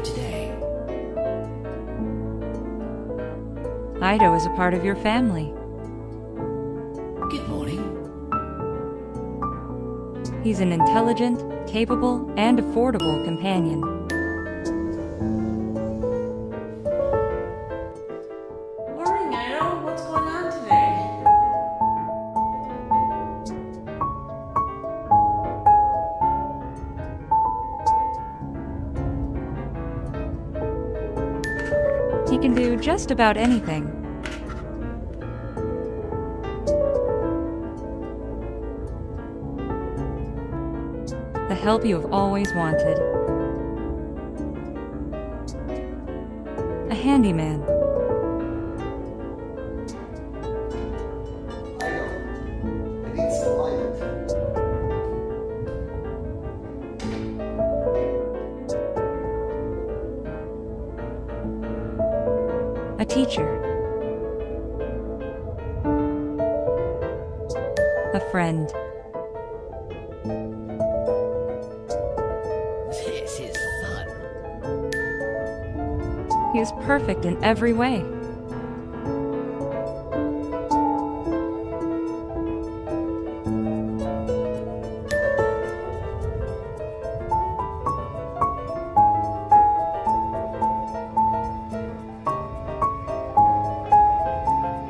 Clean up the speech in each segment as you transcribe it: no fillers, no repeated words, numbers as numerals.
today? Ido is a part of your family. Good morning. He's an intelligent, capable, and affordable companion. Morning, Ido. What's going on today? He can do just about anything. The help you have always wanted. A handyman. I need some light. A teacher. A friend. This is fun. He is perfect in every way.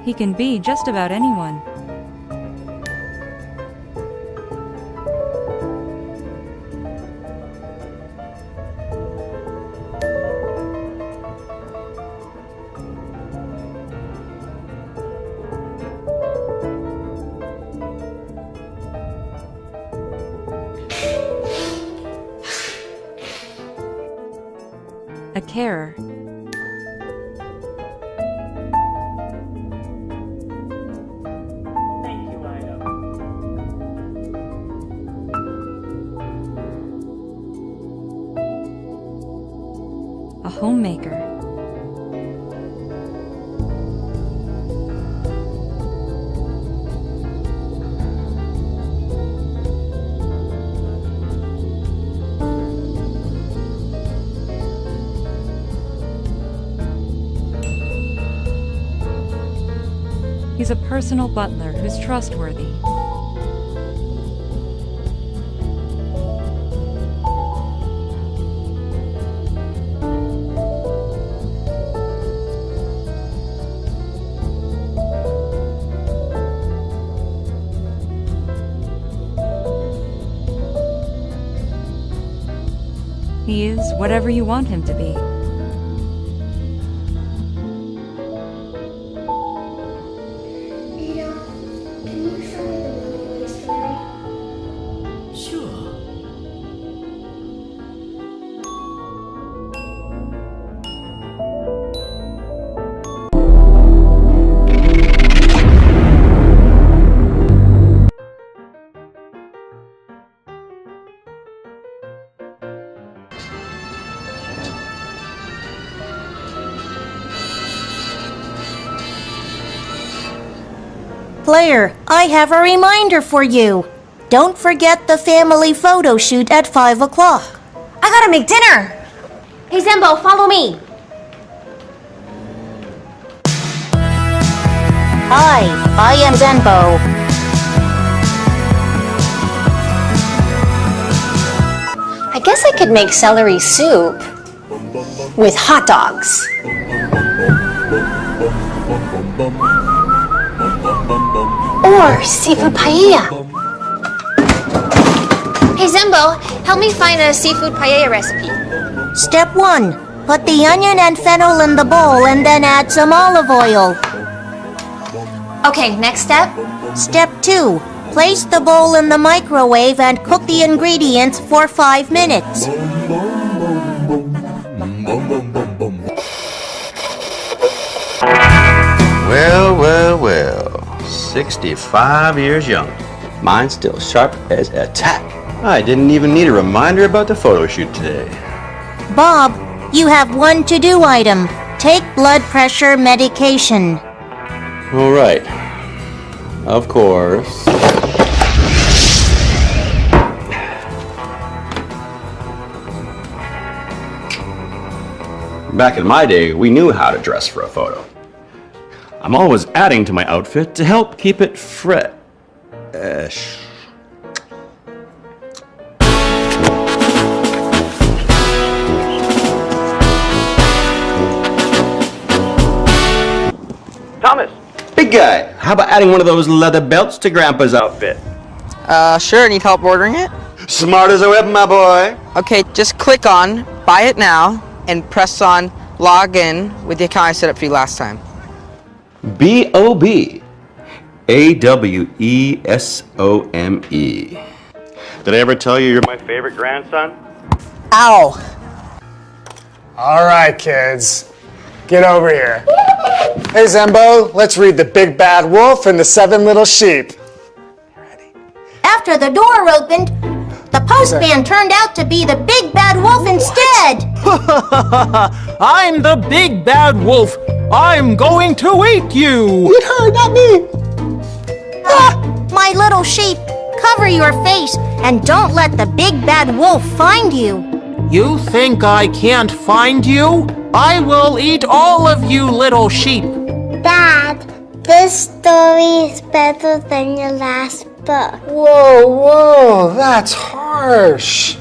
He can be just about anyone. A carer. Thank you, Ido. A homemaker. He's a personal butler who's trustworthy. He is whatever you want him to be. Ido, can you show me the Milky Way story? Sure. Player, I have a reminder for you. Don't forget the family photo shoot at 5 o'clock. I gotta make dinner! Hey Zembo, follow me! Hi, I am Zenbo. I guess I could make celery soup with hot dogs. Or seafood paella. Hey Zembo, help me find a seafood paella recipe. Step 1. Put the onion and fennel in the bowl and then add some olive oil. Okay, next step. Step 2. Place the bowl in the microwave and cook the ingredients for 5 minutes. Well, 65 years young. Mine's still sharp as a tack. I didn't even need a reminder about the photo shoot today. Bob, you have one to-do item. Take blood pressure medication. All right. Of course. Back in my day, we knew how to dress for a photo. I'm always adding to my outfit to help keep it fresh. Thomas, big guy, how about adding one of those leather belts to Grandpa's outfit? Sure, need help ordering it? Smart as a whip, my boy. Okay, just click on Buy It Now and press on Log In with the account I set up for you last time. B-O-B-A-W-E-S-O-M-E. Did I ever tell you you're my favorite grandson? Ow! All right, kids. Get over here. Hey, Zembo, let's read The Big Bad Wolf and the Seven Little Sheep. After the door opened, the postman turned out to be the big bad wolf instead. I'm the big bad wolf. I'm going to eat you. Eat her, not me. My little sheep, cover your face and don't let the big bad wolf find you. You think I can't find you? I will eat all of you little sheep. Dad, this story is better than your last book. Whoa, that's harsh.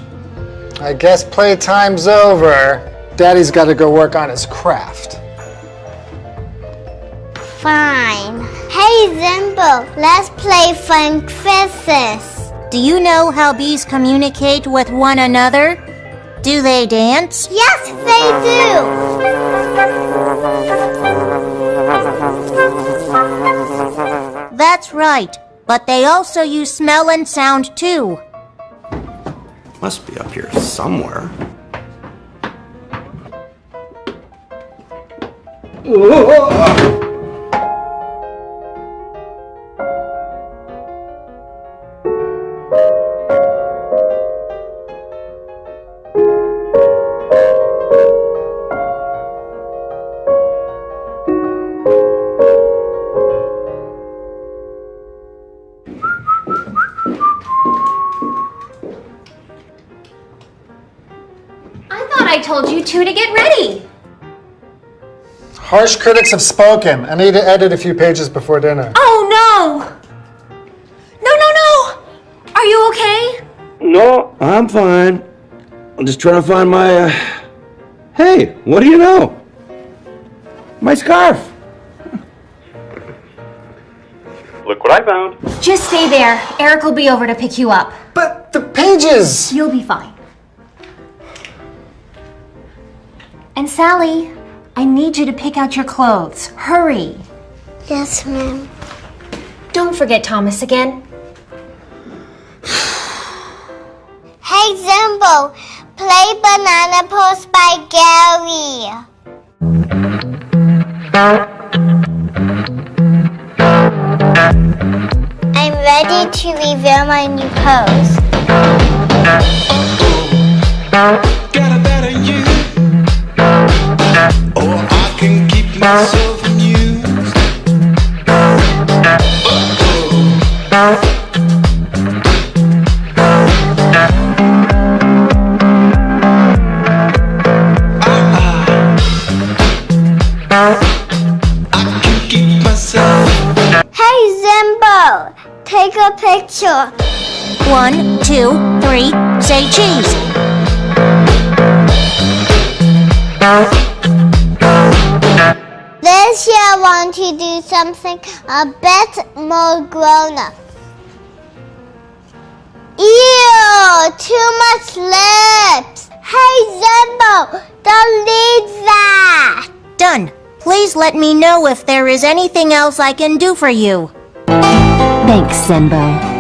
I guess playtime's over. Daddy's got to go work on his craft. Fine. Hey, Zimbo, let's play fun quizzes. Do you know how bees communicate with one another? Do they dance? Yes, they do. That's right, but they also use smell and sound too. Must be up here somewhere. I told you two to get ready. Harsh critics have spoken. I need to edit a few pages before dinner. Oh no! No! Are you okay? No, I'm fine. I'm just trying to find my, Hey, what do you know? My scarf. Look what I found. Just stay there. Eric will be over to pick you up. But the pages! You'll be fine. And Sally, I need you to pick out your clothes. Hurry. Yes, ma'am. Don't forget Thomas again. Hey, Zimbo, play Banana Post by Gary. I'm ready to reveal my new pose. Got a better you, or I can keep myself amused. I can keep myself. Hey, Zimbo, take a picture. 1, 2, 3, say cheese. This year I want to do something a bit more grown up. Ew, too much lips. Hey, Zimbo, delete that. Done. Please let me know if there is anything else I can do for you. Thanks, Simbo.